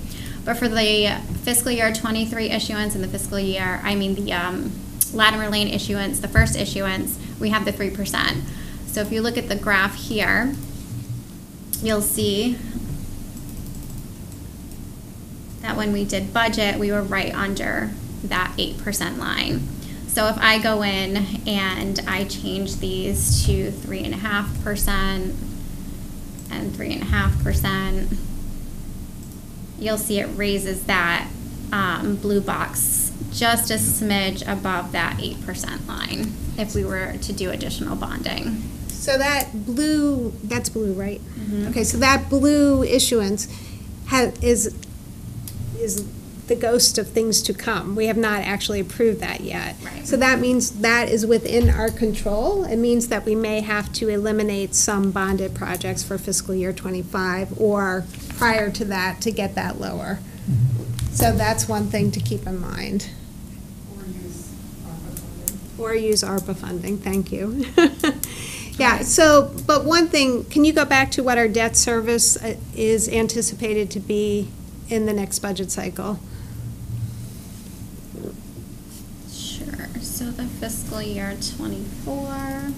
But for the fiscal year 23 issuance and the fiscal year, the Latimer Lane issuance, the first issuance, we have the 3%. So if you look at the graph here, you'll see that when we did budget, we were right under that 8% line. So if I go in and I change these to 3.5% and 3.5%, you'll see it raises that blue box just a smidge above that 8% line if we were to do additional bonding. So that blue, that's blue, right? Mm-hmm. Okay, so that blue issuance is the ghost of things to come. We have not actually approved that yet. Right. So that means that is within our control. It means that we may have to eliminate some bonded projects for fiscal year 25 or prior to that to get that lower. So that's one thing to keep in mind. Or use ARPA funding, thank you. Yeah, so, but one thing, can you go back to what our debt service is anticipated to be in the next budget cycle? Sure, so the fiscal year 24.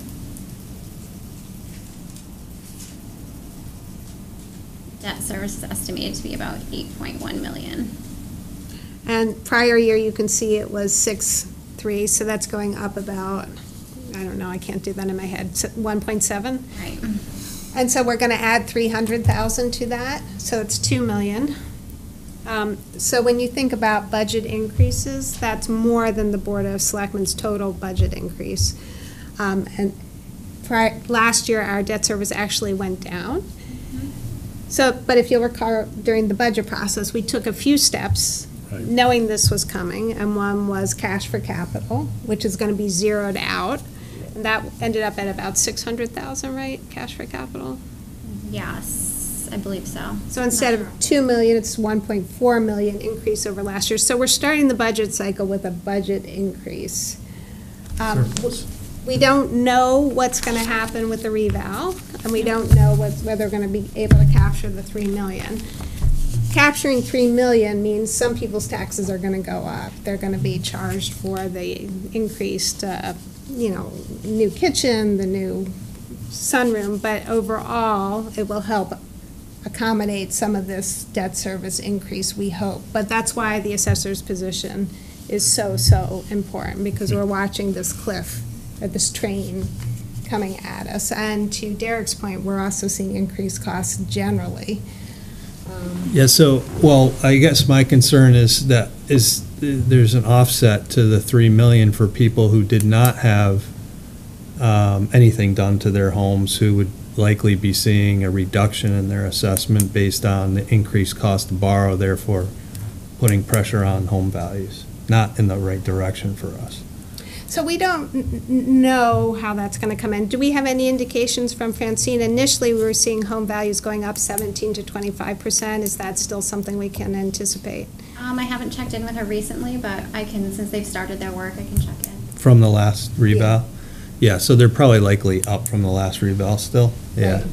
Debt service is estimated to be about 8.1 million. And prior year, you can see it was 6.3, so that's going up about, I don't know, I can't do that in my head, 1.7? Right. And so we're going to add 300,000 to that, so it's 2 million. So when you think about budget increases, that's more than the Board of Selectmen's total budget increase. And last year, our debt service actually went down. So, but if you'll recall, during the budget process, we took a few steps knowing this was coming, and one was cash for capital, which is going to be zeroed out. And that ended up at about 600,000, right? Cash for capital? Yes, I believe so. So instead of 2 million, it's 1.4 million increase over last year. So we're starting the budget cycle with a budget increase. We don't know what's going to happen with the reval, and we don't know whether we're going to be able to capture the 3 million. Capturing 3 million means some people's taxes are going to go up. They're going to be charged for the increased, new kitchen, the new sunroom, but overall, it will help accommodate some of this debt service increase, we hope. But that's why the assessor's position is so important, because we're watching this cliff, or this train coming at us. And to Derek's point, we're also seeing increased costs generally. Yeah, so, well, I guess my concern is that there's an offset to the 3 million for people who did not have anything done to their homes, who would likely be seeing a reduction in their assessment based on the increased cost to borrow, therefore putting pressure on home values, not in the right direction for us. So we don't know how that's going to come in. Do we have any indications from Francine? Initially, we were seeing home values going up 17 to 25%. Is that still something we can anticipate? I haven't checked in with her recently, but I can, since they've started their work, I can check in. From the last reval? Yeah, so they're probably likely up from the last reval still, yeah. Right.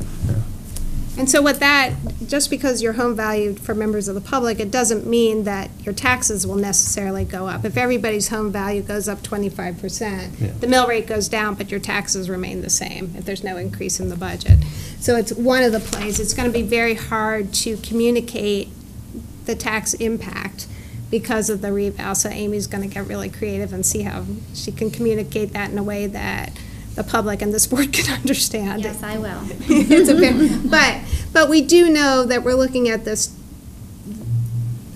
And so with that, just because your home value for members of the public, it doesn't mean that your taxes will necessarily go up. If everybody's home value goes up 25%, the mill rate goes down, but your taxes remain the same if there's no increase in the budget. So it's one of the plays. It's going to be very hard to communicate the tax impact because of the reval. So Amy's going to get really creative and see how she can communicate that in a way that the public and this board can understand. Yes, I will. It's a bit, but we do know that we're looking at this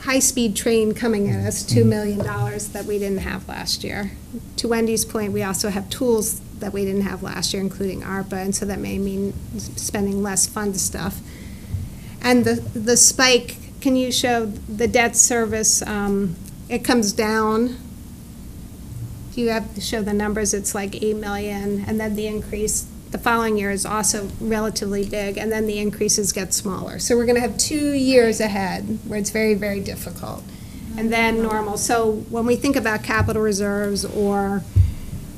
high-speed train coming at us, $2 million that we didn't have last year. To Wendy's point, we also have tools that we didn't have last year, including ARPA, and so that may mean spending less fund stuff. And the spike, can you show the debt service, it comes down. You have to show the numbers, it's like 8 million, and then the increase the following year is also relatively big, and then the increases get smaller. So we're going to have 2 years ahead where it's very, very difficult, and then normal. So when we think about capital reserves or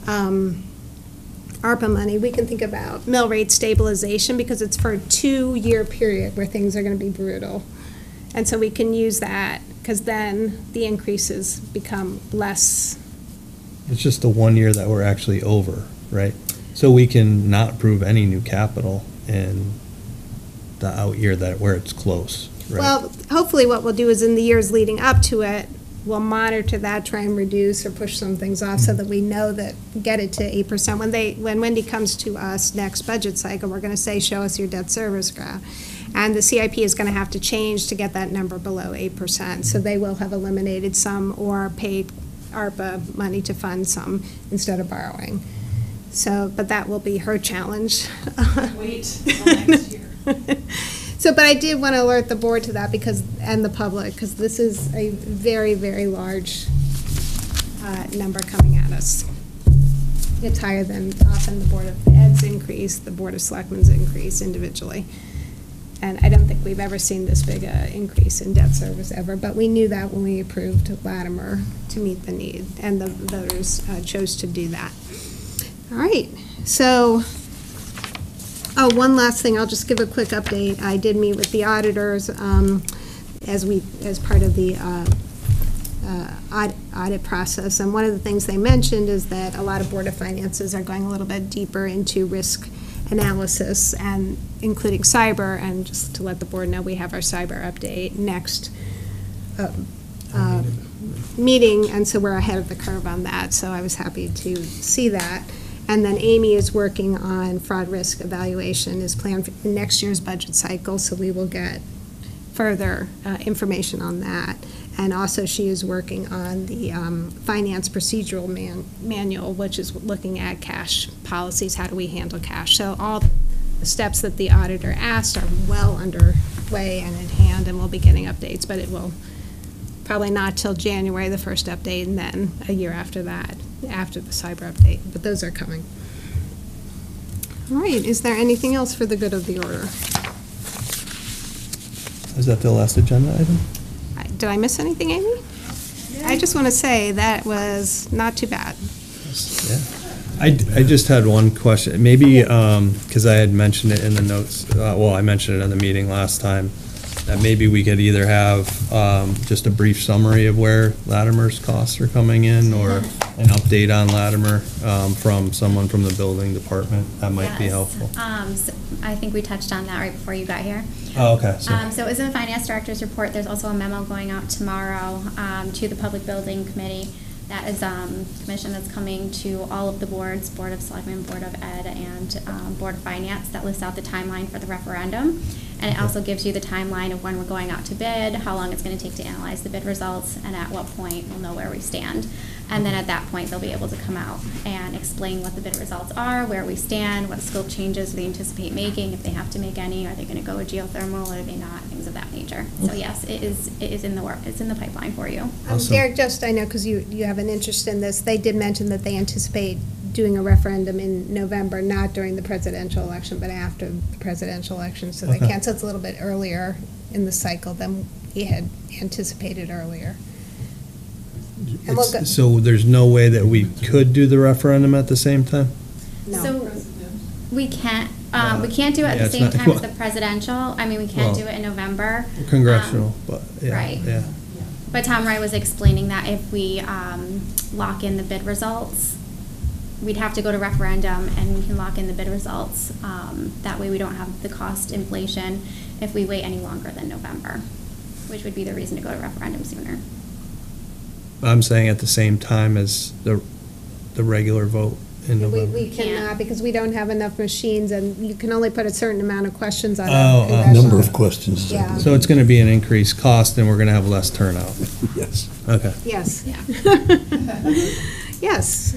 ARPA money, we can think about mill rate stabilization because it's for a 2-year period where things are going to be brutal. And so we can use that because then the increases become less. It's just the 1 year that we're actually over, right? So we can not approve any new capital in the out year where it's close, right? Well, hopefully what we'll do is in the years leading up to it, we'll monitor that, try and reduce or push some things off so that we know that get it to 8%. When Wendy comes to us next budget cycle, we're going to say, show us your debt service graph. And the CIP is going to have to change to get that number below 8%. So they will have eliminated some or paid ARPA money to fund some instead of borrowing. So, but that will be her challenge. Wait till next year. So, but I did want to alert the board to that and the public, because this is a very, very large number coming at us. It's higher than often the Board of Ed's increase, the Board of Selectmen's increase individually. And I don't think we've ever seen this big increase in debt service ever, but we knew that when we approved Latimer to meet the need, and the voters chose to do that. All right, so, one last thing, I'll just give a quick update. I did meet with the auditors as part of the audit process, and one of the things they mentioned is that a lot of Board of Finances are going a little bit deeper into risk analysis, and including cyber, and just to let the board know, we have our cyber update next meeting, and so we're ahead of the curve on that, so I was happy to see that. And then Amy is working on fraud risk evaluation, is planned for next year's budget cycle, so we will get further information on that. And also she is working on the finance procedural manual, which is looking at cash policies, how do we handle cash. So all the steps that the auditor asked are well underway and in hand, and we'll be getting updates, but it will probably not till January, the first update, and then a year after that, after the cyber update, but those are coming. All right, is there anything else for the good of the order? Is that the last agenda item? Did I miss anything, Amy? Yeah. I just want to say that was not too bad. Yeah. I just had one question, maybe because I had mentioned it in the notes, well, I mentioned it in the meeting last time, that maybe we could either have just a brief summary of where Latimer's costs are coming in, or an update on Latimer from someone from the building department. That might be helpful. So I think we touched on that right before you got here. Oh, okay. So it was in the finance director's report. There's also a memo going out tomorrow to the public building committee. That is commission that's coming to all of the boards, Board of Selectmen, Board of Ed, and Board of Finance, that lists out the timeline for the referendum. And it also gives you the timeline of when we're going out to bid, how long it's going to take to analyze the bid results, and at what point we'll know where we stand. And then at that point, they'll be able to come out and explain what the bid results are, where we stand, what scope changes they anticipate making, if they have to make any, are they going to go with geothermal, or are they not, things of that nature. So yes, it is in the work, it's in the pipeline for you. Awesome. Derek, just, I know, because you have an interest in this, they did mention that they anticipate doing a referendum in November, not during the presidential election, but after the presidential election, so they Okay. can, so it's a little bit earlier in the cycle than we had anticipated earlier. And we'll go, So there's no way that we could do the referendum at the same time? no. So we can't do it at Yeah, the it's same not- time as the presidential. I mean, we can't Well, do it in November. Congressional, but, yeah. right. Yeah. But Tom Wright was explaining that if we lock in the bid results, we'd have to go to referendum, and we can lock in the bid results. That way we don't have the cost inflation if we wait any longer than November, which would be the reason to go to referendum sooner. I'm saying at the same time as the regular vote in We November. cannot, because we don't have enough machines, and you can only put a certain amount of questions on Oh, a congressional. Number of questions. Yeah. So it's going to be an increased cost, and we're going to have less turnout. Yes. Okay. Yes. Yeah. Yes.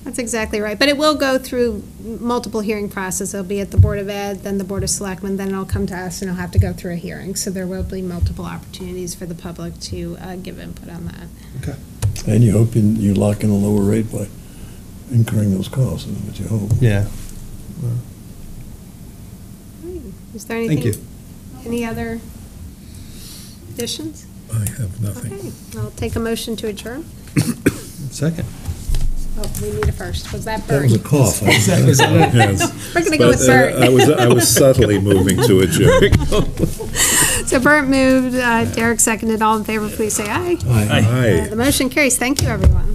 That's exactly right. But it will go through multiple hearing process. It'll be at the Board of Ed, then the Board of Selectmen, then it'll come to us, and it'll have to go through a hearing. So there will be multiple opportunities for the public to give input on that. Okay. And you hope you lock in a lower rate by incurring those costs, is what you hope. Yeah. Is there anything? Thank you. Any other additions? I have nothing. Okay, I'll take a motion to adjourn. Second. Oh, we need a first. Was that That Bert? was a cough. Yes. We're going to go with But, Bert. I was subtly moving to adjourn. So Bert moved, Derek seconded. All in favor, please say aye. Aye. Aye. The motion carries. Thank you, everyone.